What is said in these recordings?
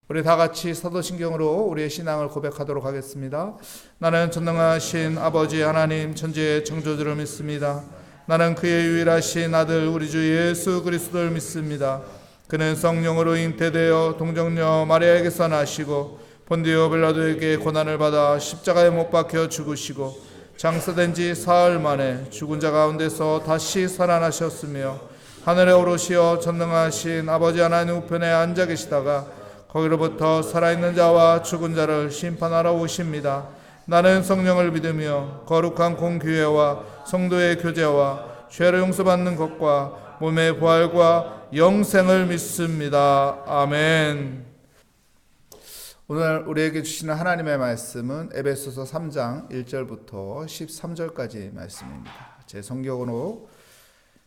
우리 다 같이 사도신경으로 우리의 신앙을 고백하도록 하겠습니다. 나는 전능하신 아버지 하나님 천지의 창조주를 믿습니다. 나는 그의 유일하신 아들 우리 주 예수 그리스도를 믿습니다. 그는 성령으로 잉태되어 동정녀 마리아에게서 나시고 본디오 빌라도에게 고난을 받아 십자가에 못 박혀 죽으시고 장사된 지 사흘 만에 죽은 자 가운데서 다시 살아나셨으며 하늘에 오르시어 전능하신 아버지 하나님 우편에 앉아 계시다가 거기로부터 살아있는 자와 죽은 자를 심판하러 오십니다. 나는 성령을 믿으며 거룩한 공교회와 성도의 교제와 죄를 용서받는 것과 몸의 부활과 영생을 믿습니다. 아멘. 오늘 우리에게 주시는 하나님의 말씀은 에베소서 3장 1절부터 13절까지 말씀입니다. 제 성경으로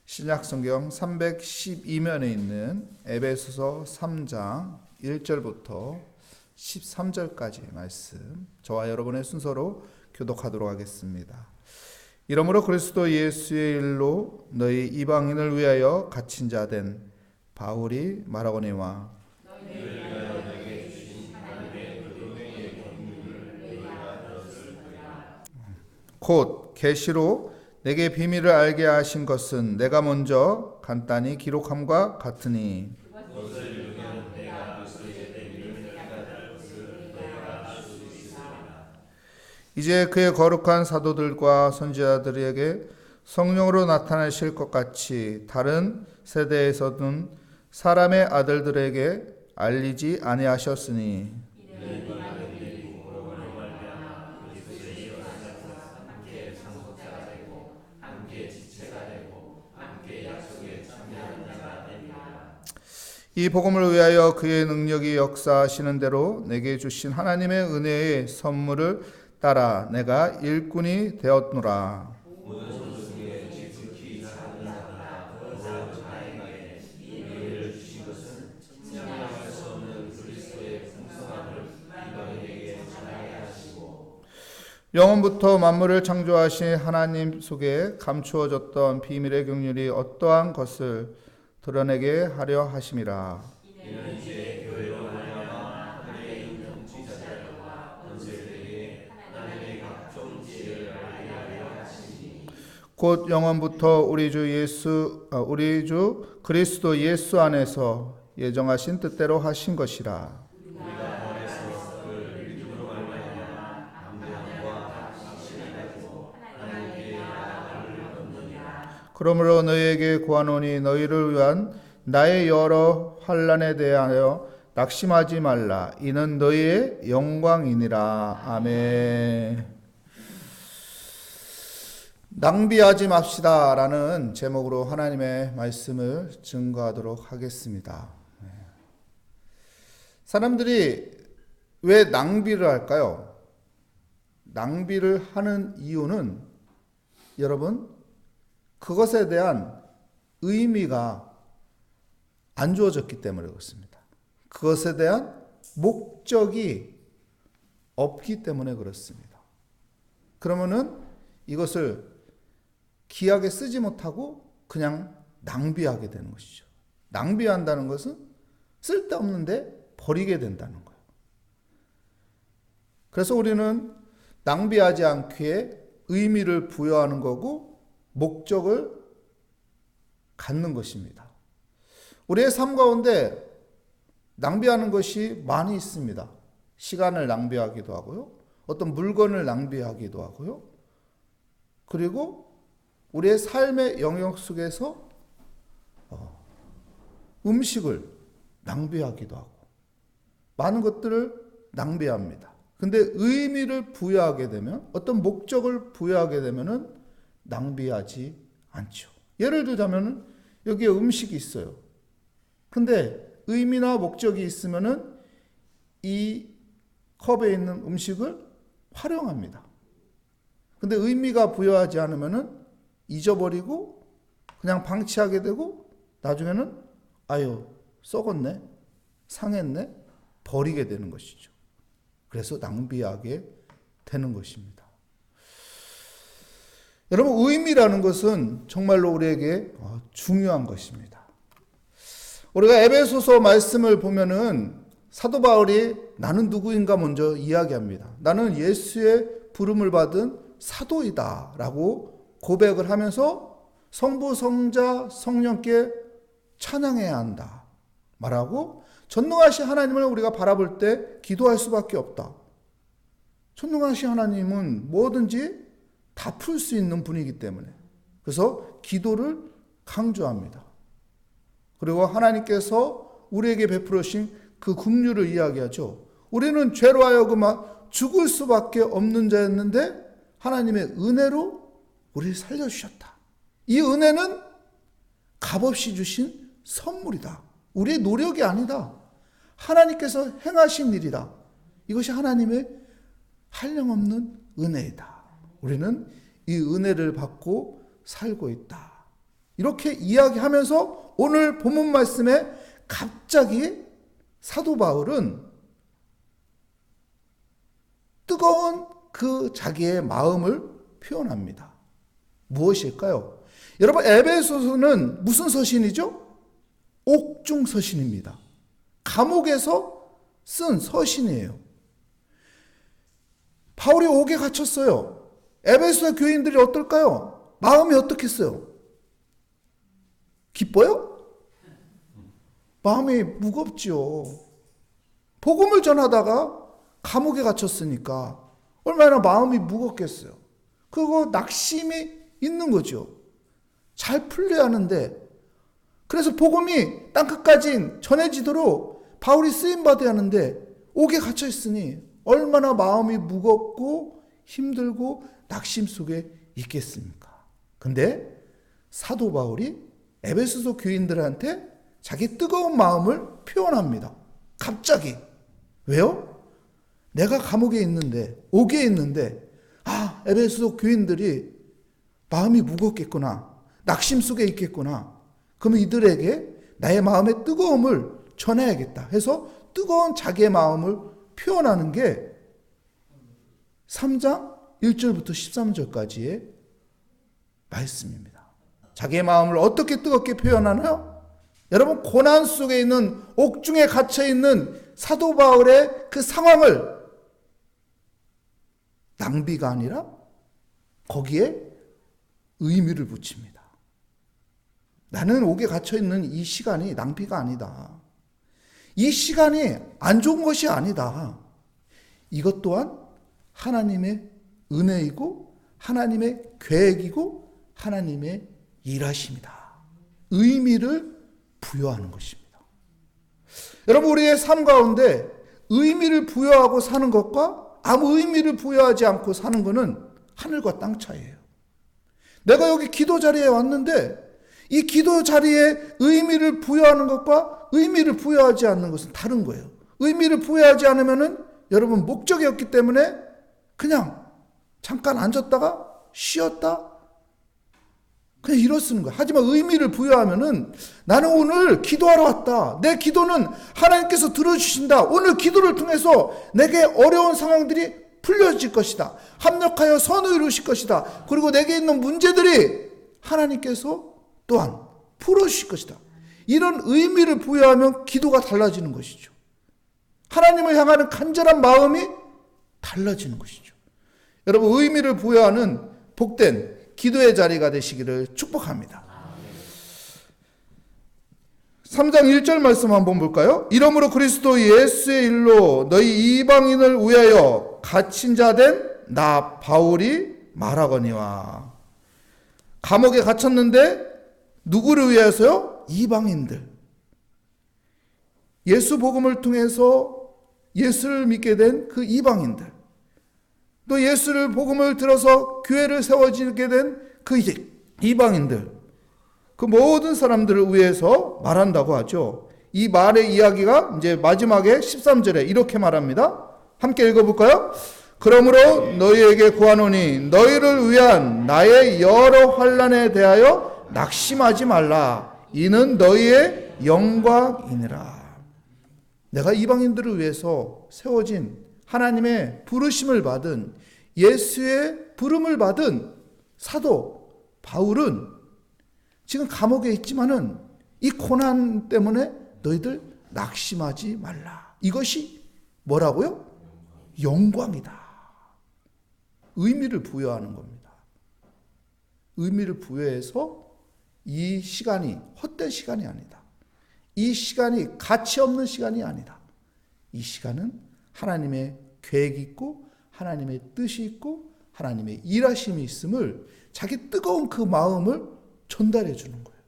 신약성경 312면에 있는 에베소서 3장 1절부터 13절까지 말씀, 저와 여러분의 순서로 교독하도록 하겠습니다. 이러므로 그리스도 예수의 일로 너희 이방인을 위하여 갇힌 자 된 바울이 말하거니와 곧 계시로 내게 비밀을 알게 하신 것은 내가 먼저 간단히 기록함과 같으니 이제 그의 거룩한 사도들과 선지자들에게 성령으로 나타나실 것 같이 다른 세대에서는 사람의 아들들에게 알리지 아니하셨으니 이 복음을 위하여 그의 능력이 역사하시는 대로 내게 주신 하나님의 은혜의 선물을 따라 내가 일꾼이 되었노라. 영원부터 만물을 창조하신 하나님 속에 감추어졌던 비밀의 긍휼이 어떠한 것을 드러내게 하려 하심이라. 곧 영원부터 우리 주 그리스도 예수 안에서 예정하신 뜻대로 하신 것이라. 그러므로 너희에게 구하노니 너희를 위한 나의 여러 환난에 대하여 낙심하지 말라. 이는 너희의 영광이니라. 아멘. 낭비하지 맙시다 라는 제목으로 하나님의 말씀을 증거하도록 하겠습니다. 사람들이 왜 낭비를 할까요? 낭비를 하는 이유는 여러분 그것에 대한 의미가 안 주어졌기 때문에 그렇습니다. 그것에 대한 목적이 없기 때문에 그렇습니다. 그러면은 이것을 귀하게 쓰지 못하고 그냥 낭비하게 되는 것이죠. 낭비한다는 것은 쓸데없는데 버리게 된다는 거예요. 그래서 우리는 낭비하지 않기에 의미를 부여하는 거고 목적을 갖는 것입니다. 우리의 삶 가운데 낭비하는 것이 많이 있습니다. 시간을 낭비하기도 하고요. 어떤 물건을 낭비하기도 하고요. 그리고 우리의 삶의 영역 속에서 음식을 낭비하기도 하고 많은 것들을 낭비합니다. 근데 의미를 부여하게 되면 어떤 목적을 부여하게 되면은 낭비하지 않죠. 예를 들자면 여기에 음식이 있어요. 근데 의미나 목적이 있으면은 이 컵에 있는 음식을 활용합니다. 근데 의미가 부여하지 않으면은 잊어버리고 그냥 방치하게 되고 나중에는 아유 썩었네, 상했네, 버리게 되는 것이죠. 그래서 낭비하게 되는 것입니다. 여러분 의미라는 것은 정말로 우리에게 중요한 것입니다. 우리가 에베소서 말씀을 보면은 사도 바울이 나는 누구인가 먼저 이야기합니다. 나는 예수의 부름을 받은 사도이다 라고 고백을 하면서 성부, 성자, 성령께 찬양해야 한다 말하고, 전능하신 하나님을 우리가 바라볼 때 기도할 수밖에 없다. 전능하신 하나님은 뭐든지 다 풀 수 있는 분이기 때문에, 그래서 기도를 강조합니다. 그리고 하나님께서 우리에게 베풀으신 그 긍휼을 이야기하죠. 우리는 죄로 하여금 죽을 수밖에 없는 자였는데 하나님의 은혜로 우리를 살려주셨다. 이 은혜는 값없이 주신 선물이다. 우리의 노력이 아니다. 하나님께서 행하신 일이다. 이것이 하나님의 한량없는 은혜이다. 우리는 이 은혜를 받고 살고 있다. 이렇게 이야기하면서 오늘 본문 말씀에 갑자기 사도 바울은 뜨거운 그 자기의 마음을 표현합니다. 무엇일까요? 여러분, 에베소서는 무슨 서신이죠? 옥중 서신입니다. 감옥에서 쓴 서신이에요. 바울이 옥에 갇혔어요. 에베소 교인들이 어떨까요? 마음이 어떻겠어요? 기뻐요? 마음이 무겁지요. 복음을 전하다가 감옥에 갇혔으니까 얼마나 마음이 무겁겠어요. 그거 낙심이 있는 거죠. 잘 풀려야 하는데, 그래서 복음이 땅끝까지 전해지도록 바울이 쓰임받아야 하는데 옥에 갇혀 있으니 얼마나 마음이 무겁고 힘들고 낙심 속에 있겠습니까? 근데 사도 바울이 에베소서 교인들한테 자기 뜨거운 마음을 표현합니다. 갑자기. 왜요? 내가 감옥에 있는데, 옥에 있는데, 에베소 교인들이 마음이 무겁겠구나, 낙심 속에 있겠구나, 그러면 이들에게 나의 마음의 뜨거움을 전해야겠다 해서 뜨거운 자기의 마음을 표현하는 게 3장 1절부터 13절까지의 말씀입니다. 자기의 마음을 어떻게 뜨겁게 표현하나요? 여러분, 고난 속에 있는, 옥중에 갇혀있는 사도 바울의 그 상황을 낭비가 아니라 거기에 의미를 붙입니다. 나는 옥에 갇혀있는 이 시간이 낭비가 아니다. 이 시간이 안 좋은 것이 아니다. 이것 또한 하나님의 은혜이고 하나님의 계획이고 하나님의 일하심이다. 의미를 부여하는 것입니다. 여러분, 우리의 삶 가운데 의미를 부여하고 사는 것과 아무 의미를 부여하지 않고 사는 것은 하늘과 땅 차이예요. 내가 여기 기도 자리에 왔는데 이 기도 자리에 의미를 부여하는 것과 의미를 부여하지 않는 것은 다른 거예요. 의미를 부여하지 않으면은 여러분 목적이 없기 때문에 그냥 잠깐 앉았다가 쉬었다 그냥 일어 쓰는 거야. 하지만 의미를 부여하면은 나는 오늘 기도하러 왔다. 내 기도는 하나님께서 들어주신다. 오늘 기도를 통해서 내게 어려운 상황들이 풀려질 것이다. 합력하여 선을 이루실 것이다. 그리고 내게 있는 문제들이 하나님께서 또한 풀어주실 것이다. 이런 의미를 부여하면 기도가 달라지는 것이죠. 하나님을 향하는 간절한 마음이 달라지는 것이죠. 여러분, 의미를 부여하는 복된 기도의 자리가 되시기를 축복합니다. 3장 1절 말씀 한번 볼까요? 이러므로 그리스도 예수의 일로 너희 이방인을 위하여 갇힌 자 된 나 바울이 말하거니와. 감옥에 갇혔는데 누구를 위해서요? 이방인들. 예수 복음을 통해서 예수를 믿게 된 그 이방인들, 또 예수를 복음을 들어서 교회를 세워지게 된 그 이방인들, 그 모든 사람들을 위해서 말한다고 하죠. 이 말의 이야기가 이제 마지막에 13절에 이렇게 말합니다. 함께 읽어볼까요? 그러므로 너희에게 구하노니 너희를 위한 나의 여러 환난에 대하여 낙심하지 말라. 이는 너희의 영광이니라. 내가 이방인들을 위해서 세워진 하나님의 부르심을 받은, 예수의 부름을 받은 사도 바울은 지금 감옥에 있지만은 이 고난 때문에 너희들 낙심하지 말라. 이것이 뭐라고요? 영광이다. 의미를 부여하는 겁니다. 의미를 부여해서 이 시간이 헛된 시간이 아니다. 이 시간이 가치 없는 시간이 아니다. 이 시간은 하나님의 계획이 있고 하나님의 뜻이 있고 하나님의 일하심이 있음을 자기 뜨거운 그 마음을 전달해 주는 거예요.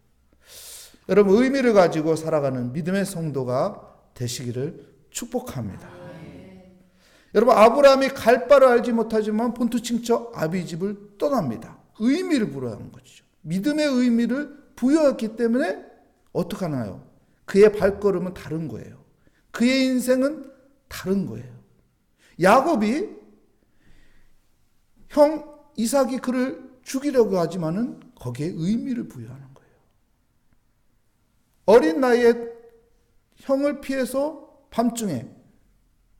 여러분, 의미를 가지고 살아가는 믿음의 성도가 되시기를 축복합니다. 여러분, 아브라함이 갈 바를 알지 못하지만 본토 친척 아비집을 떠납니다. 의미를 부여하는 거죠. 믿음의 의미를 부여했기 때문에 어떻게 하나요? 그의 발걸음은 다른 거예요. 그의 인생은 다른 거예요. 야곱이 형 이삭이 그를 죽이려고 하지만은 거기에 의미를 부여하는 거예요. 어린 나이에 형을 피해서 밤중에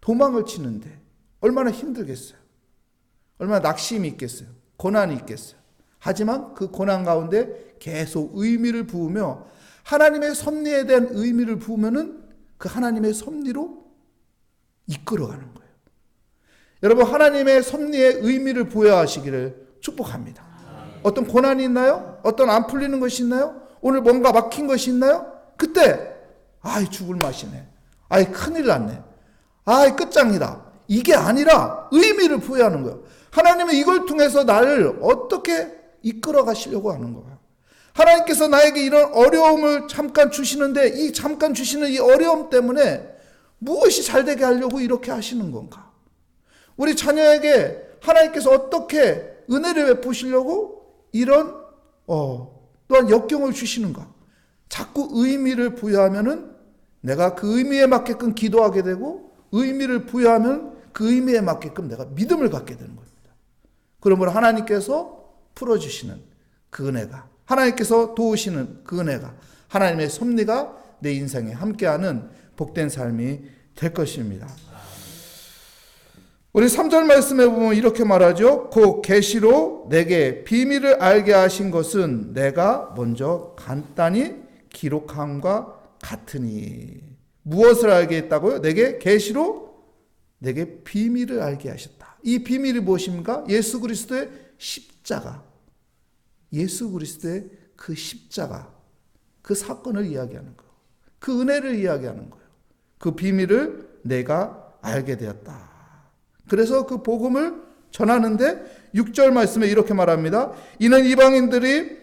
도망을 치는데 얼마나 힘들겠어요. 얼마나 낙심이 있겠어요. 고난이 있겠어요. 하지만 그 고난 가운데 계속 의미를 부으며 하나님의 섭리에 대한 의미를 부으면은 그 하나님의 섭리로 이끌어가는 거예요. 여러분, 하나님의 섭리에 의미를 부여하시기를 축복합니다. 어떤 고난이 있나요? 어떤 안 풀리는 것이 있나요? 오늘 뭔가 막힌 것이 있나요? 그때 아이 죽을 맛이네. 아이 큰일 났네. 아이 끝장이다. 이게 아니라 의미를 부여하는 거예요. 하나님은 이걸 통해서 나를 어떻게 이끌어 가시려고 하는 거야. 하나님께서 나에게 이런 어려움을 잠깐 주시는데 이 잠깐 주시는 이 어려움 때문에 무엇이 잘되게 하려고 이렇게 하시는 건가? 우리 자녀에게 하나님께서 어떻게 은혜를 베푸시려고 이런 또한 역경을 주시는가? 자꾸 의미를 부여하면은 내가 그 의미에 맞게끔 기도하게 되고 의미를 부여하면 그 의미에 맞게끔 내가 믿음을 갖게 되는 겁니다. 그러므로 하나님께서 풀어주시는 그 은혜가, 하나님께서 도우시는 그 은혜가, 하나님의 섭리가 내 인생에 함께하는 복된 삶이 될 것입니다. 우리 3절 말씀에 보면 이렇게 말하죠. 그 계시로 내게 비밀을 알게 하신 것은 내가 먼저 간단히 기록함과 같으니. 무엇을 알게 했다고요? 내게 계시로 내게 비밀을 알게 하셨다. 이 비밀이 무엇입니까? 예수 그리스도의 십자가. 예수 그리스도의 그 십자가, 그 사건을 이야기하는 거예요. 그 은혜를 이야기하는 거예요. 그 비밀을 내가 알게 되었다. 그래서 그 복음을 전하는데 6절 말씀에 이렇게 말합니다. 이는 이방인들이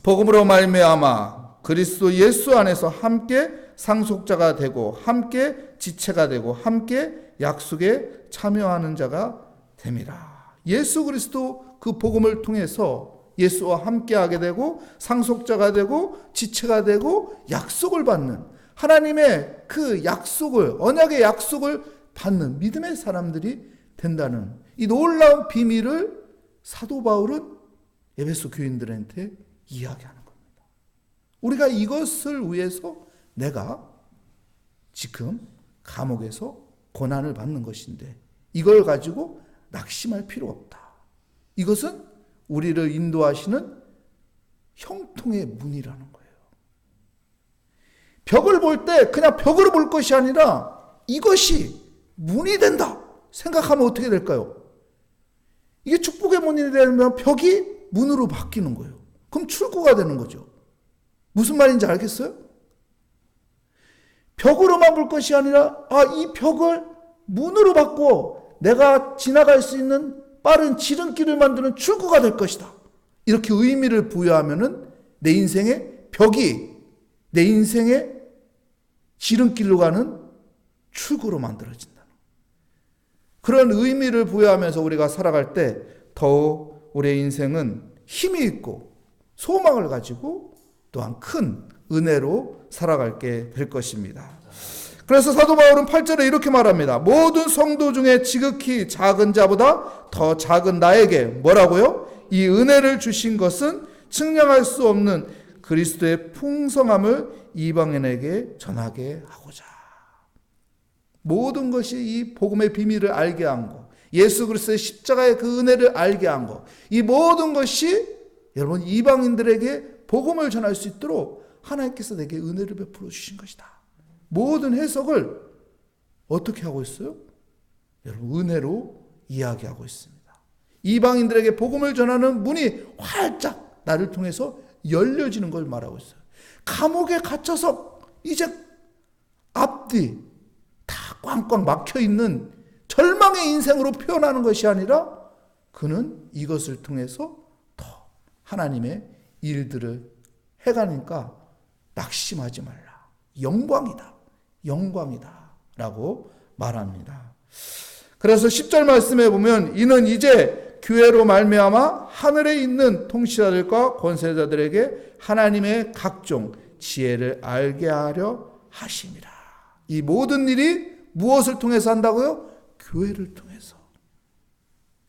복음으로 말미암아 그리스도 예수 안에서 함께 상속자가 되고 함께 지체가 되고 함께 약속에 참여하는 자가 됨이라. 예수 그리스도 그 복음을 통해서 예수와 함께하게 되고 상속자가 되고 지체가 되고 약속을 받는 하나님의 그 약속을, 언약의 약속을 받는 믿음의 사람들이 된다는 이 놀라운 비밀을 사도 바울은 에베소 교인들한테 이야기하는 겁니다. 우리가 이것을 위해서 내가 지금 감옥에서 고난을 받는 것인데 이걸 가지고 낙심할 필요 없다. 이것은 우리를 인도하시는 형통의 문이라는 거예요. 벽을 볼 때 그냥 벽으로 볼 것이 아니라 이것이 문이 된다 생각하면 어떻게 될까요? 이게 축복의 문이 되면 벽이 문으로 바뀌는 거예요. 그럼 출구가 되는 거죠. 무슨 말인지 알겠어요? 벽으로만 볼 것이 아니라 이 벽을 문으로 바꿔 내가 지나갈 수 있는 빠른 지름길을 만드는 출구가 될 것이다. 이렇게 의미를 부여하면은 내 인생의 벽이 내 인생의 지름길로 가는 출구로 만들어진다. 그런 의미를 부여하면서 우리가 살아갈 때 더욱 우리의 인생은 힘이 있고 소망을 가지고 또한 큰 은혜로 살아갈게 될 것입니다. 그래서 사도 바울은 8절에 이렇게 말합니다. 모든 성도 중에 지극히 작은 자보다 더 작은 나에게 뭐라고요? 이 은혜를 주신 것은 측량할 수 없는 그리스도의 풍성함을 이방인에게 전하게 하고자. 모든 것이 이 복음의 비밀을 알게 한 것, 예수 그리스도의 십자가의 그 은혜를 알게 한 것, 이 모든 것이 여러분 이방인들에게 복음을 전할 수 있도록 하나님께서 내게 은혜를 베풀어 주신 것이다. 모든 해석을 어떻게 하고 있어요? 여러분, 은혜로 이야기하고 있습니다. 이방인들에게 복음을 전하는 문이 활짝 나를 통해서 열려지는 걸 말하고 있어요. 감옥에 갇혀서 이제 앞뒤 다 꽝꽝 막혀있는 절망의 인생으로 표현하는 것이 아니라 그는 이것을 통해서 더 하나님의 일들을 해가니까 낙심하지 말라. 영광이다. 영광이다. 라고 말합니다. 그래서 10절 말씀에 보면 이는 이제 교회로 말미암아 하늘에 있는 통치자들과 권세자들에게 하나님의 각종 지혜를 알게 하려 하심이라. 이 모든 일이 무엇을 통해서 한다고요? 교회를 통해서.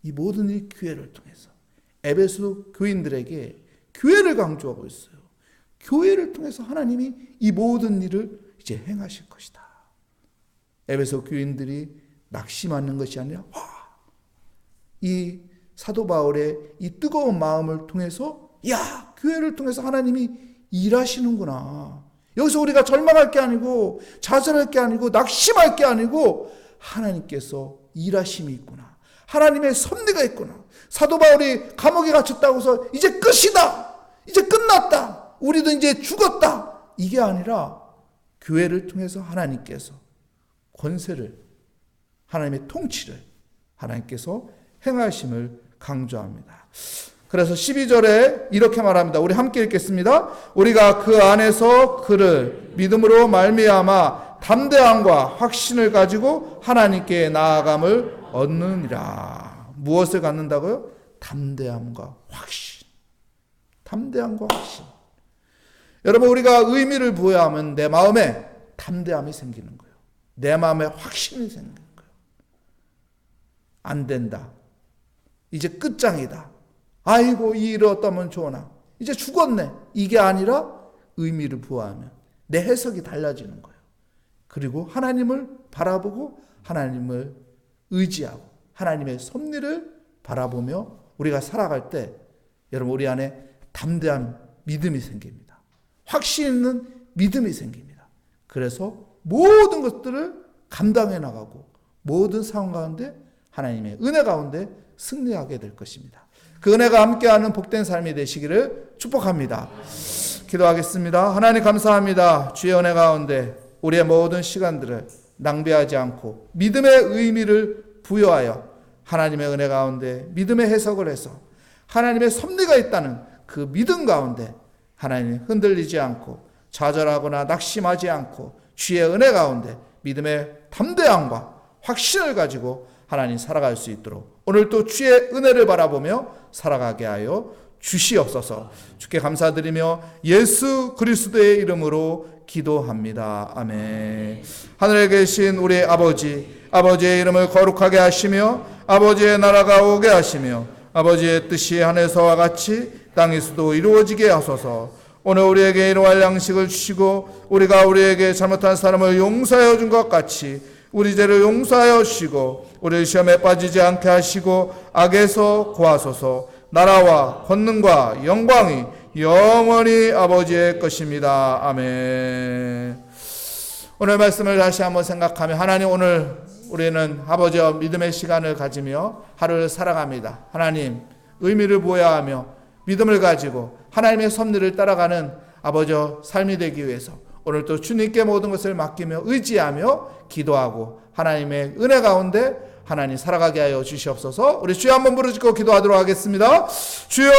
이 모든 일이 교회를 통해서. 에베소 교인들에게 교회를 강조하고 있어요. 교회를 통해서 하나님이 이 모든 일을 이제 행하실 것이다. 에베소 교인들이 낙심하는 것이 아니라 이 사도 바울의 이 뜨거운 마음을 통해서 교회를 통해서 하나님이 일하시는구나. 여기서 우리가 절망할 게 아니고 좌절할 게 아니고 낙심할 게 아니고 하나님께서 일하심이 있구나. 하나님의 섭리가 있구나. 사도 바울이 감옥에 갇혔다고 해서 이제 끝이다. 이제 끝났다. 우리도 이제 죽었다. 이게 아니라 교회를 통해서 하나님께서 권세를, 하나님의 통치를 하나님께서 행하심을 강조합니다. 그래서 12절에 이렇게 말합니다. 우리 함께 읽겠습니다. 우리가 그 안에서 그를 믿음으로 말미암아 담대함과 확신을 가지고 하나님께 나아감을 얻느니라. 무엇을 갖는다고요? 담대함과 확신. 담대함과 확신. 여러분, 우리가 의미를 부여하면 내 마음에 담대함이 생기는 거예요. 내 마음에 확신이 생기는 거예요. 안 된다. 이제 끝장이다. 아이고, 이 일을 어떠면 좋으나. 이제 죽었네. 이게 아니라 의미를 부여하면 내 해석이 달라지는 거예요. 그리고 하나님을 바라보고 하나님을 의지하고 하나님의 섭리를 바라보며 우리가 살아갈 때 여러분, 우리 안에 담대한 믿음이 생깁니다. 확신 있는 믿음이 생깁니다. 그래서 모든 것들을 감당해 나가고 모든 상황 가운데 하나님의 은혜 가운데 승리하게 될 것입니다. 그 은혜가 함께하는 복된 삶이 되시기를 축복합니다. 기도하겠습니다. 하나님 감사합니다. 주의 은혜 가운데 우리의 모든 시간들을 낭비하지 않고 믿음의 의미를 부여하여 하나님의 은혜 가운데 믿음의 해석을 해서 하나님의 섭리가 있다는 그 믿음 가운데 하나님 흔들리지 않고 좌절하거나 낙심하지 않고 주의 은혜 가운데 믿음의 담대함과 확신을 가지고 하나님 살아갈 수 있도록 오늘 또 주의 은혜를 바라보며 살아가게 하여 주시옵소서. 주께 감사드리며 예수 그리스도의 이름으로 기도합니다. 아멘. 하늘에 계신 우리 아버지의 이름을 거룩하게 하시며 아버지의 나라가 오게 하시며 아버지의 뜻이 하늘에서와 같이 땅에서도 이루어지게 하소서. 오늘 우리에게 일용할 양식을 주시고 우리가 우리에게 잘못한 사람을 용서하여 준 것 같이 우리 죄를 용서하여 주시고 우리를 시험에 빠지지 않게 하시고 악에서 구하소서. 나라와 권능과 영광이 영원히 아버지의 것입니다. 아멘. 오늘 말씀을 다시 한번 생각하며 하나님, 오늘 우리는 아버지와 믿음의 시간을 가지며 하루를 살아갑니다. 하나님, 의미를 부여하며 믿음을 가지고 하나님의 섭리를 따라가는 아버지와 삶이 되기 위해서 오늘 또 주님께 모든 것을 맡기며 의지하며 기도하고 하나님의 은혜 가운데 하나님 살아가게 하여 주시옵소서. 우리 주여 한번 부르짖고 기도하도록 하겠습니다. 주여,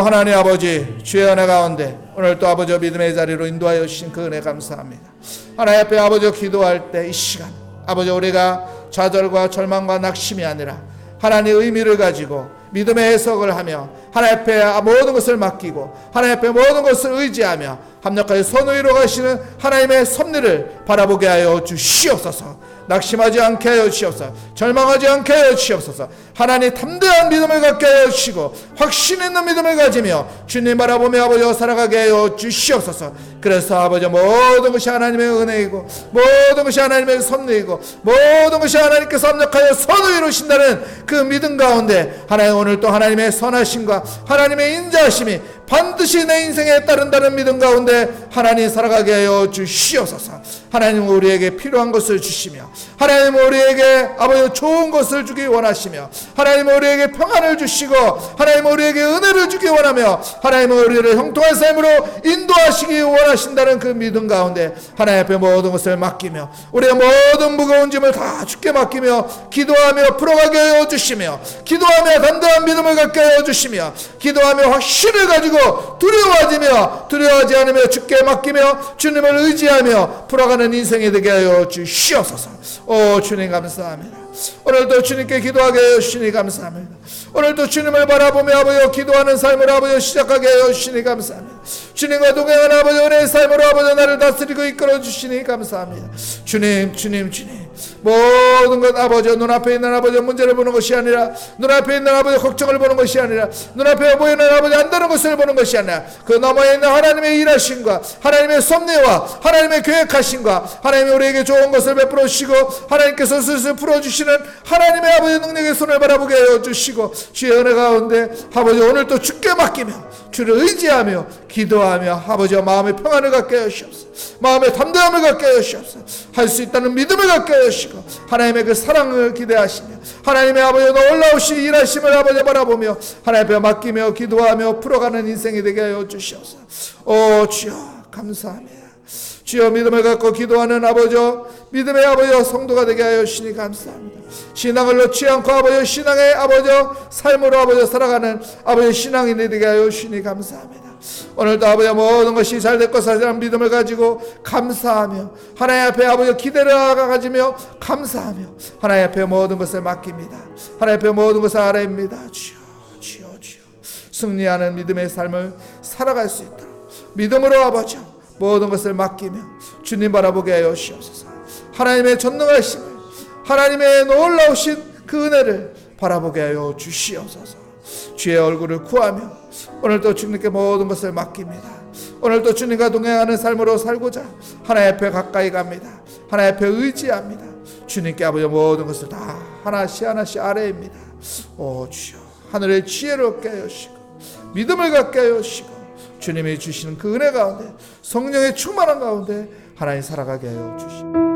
하나님 아버지, 주의 은혜 가운데 오늘 또 아버지 믿음의 자리로 인도하여 주신 그 은혜 감사합니다. 하나님 앞에 아버지 기도할 때 이 시간 아버지 우리가 좌절과 절망과 낙심이 아니라 하나님의 의미를 가지고 믿음의 해석을 하며 하나님 앞에 모든 것을 맡기고 하나님 앞에 모든 것을 의지하며 합력하여 선을 이루어 가시는 하나님의 섭리를 바라보게 하여 주시옵소서. 낙심하지 않게 하여 주시옵소서. 절망하지 않게 하여 주시옵소서. 하나님 담대한 믿음을 갖게 하여 주시고 확신 있는 믿음을 가지며 주님 바라보며 아버지와 살아가게 하여 주시옵소서. 그래서 아버지 모든 것이 하나님의 은혜이고 모든 것이 하나님의 섭리이고 모든 것이 하나님께서 합력하여 선을 이루신다는 그 믿음 가운데 하나님 오늘 또 하나님의 선하심과 하나님의 인자하심이 반드시 내 인생에 따른다는 믿음 가운데 하나님 살아가게 하여 주시옵소서. 하나님 우리에게 필요한 것을 주시며, 하나님 우리에게 아버지 좋은 것을 주기 원하시며, 하나님 우리에게 평안을 주시고, 하나님 우리에게 은혜를 주기 원하며, 하나님 우리를 형통한 삶으로 인도하시기 원하신다는 그 믿음 가운데 하나님 앞에 모든 것을 맡기며, 우리의 모든 무거운 짐을 다 주께 맡기며 기도하며 풀어가게 하여 주시며, 기도하며 단단한 믿음을 갖게 하여 주시며, 기도하며 확신을 가지고 두려워하지 않으며 주께 맡기며 주님을 의지하며 풀어가는 인생이 되게 하여 주시옵소서. 오 주님 감사합니다. 오늘도 주님께 기도하게 하여 주시니 감사합니다. 오늘도 주님을 바라보며 아버지 기도하는 삶을 아버지 시작하게 하여 주시니 감사합니다. 주님과 동행하는 아버지 은혜의 삶으로 아버지 나를 다스리고 이끌어 주시니 감사합니다. 주님 모든 것 아버지 눈앞에 있는 아버지 문제를 보는 것이 아니라, 눈앞에 있는 아버지 걱정을 보는 것이 아니라, 눈앞에 보이는 아버지 안 되는 것을 보는 것이 아니라, 그 너머에 있는 하나님의 일하심과 하나님의 섭리와 하나님의 계획하심과 하나님이 우리에게 좋은 것을 베풀어 주시고 하나님께서 슬슬 풀어주시는 하나님의 아버지 능력의 손을 바라보게 하여 주시고, 주의 은혜 가운데 아버지 오늘도 주께 맡기며 주를 의지하며 기도하며 아버지와 마음의 평안을 갖게 하시옵소서. 마음의 담대함을 갖게 하시옵소서. 할 수 있다는 믿음을 갖게 하시고 하나님의 그 사랑을 기대하시며 하나님의 아버지 놀라우신 일하심을 아버지 바라보며 하나님 앞에 맡기며 기도하며 풀어가는 인생이 되게 하여 주시옵소서. 오 주여 감사합니다. 주여 믿음을 갖고 기도하는 아버지, 믿음의 아버지 성도가 되게 하여 주시니 감사합니다. 신앙을 놓지 않고 아버지 신앙의 아버지 삶으로 아버지 살아가는 아버지 신앙인이 되게 하여 주시니 감사합니다. 오늘도 아버지 모든 것이 잘 될 것이라는 믿음을 가지고 감사하며 하나님 앞에 아버지 기대를 가지며 감사하며 하나님 앞에 모든 것을 맡깁니다. 하나님 앞에 모든 것을 아뢰입니다. 주여 승리하는 믿음의 삶을 살아갈 수 있도록 믿음으로 아버지 모든 것을 맡기며 주님 바라보게 하여 주시옵소서. 하나님의 전능하심을, 하나님의 놀라우신 그 은혜를 바라보게 하여 주시옵소서. 주의 얼굴을 구하며 오늘도 주님께 모든 것을 맡깁니다. 오늘도 주님과 동행하는 삶으로 살고자 하나님 앞에 가까이 갑니다. 하나님 앞에 의지합니다. 주님께 아버지 모든 것을 다 하나씩 아뢰입니다. 오 주여 하늘의 지혜를 얻게 하여 주시고 믿음을 갖게 하여 주시고 주님이 주시는 그 은혜 가운데 성령의 충만한 가운데 하나님 살아가게 하여 주시고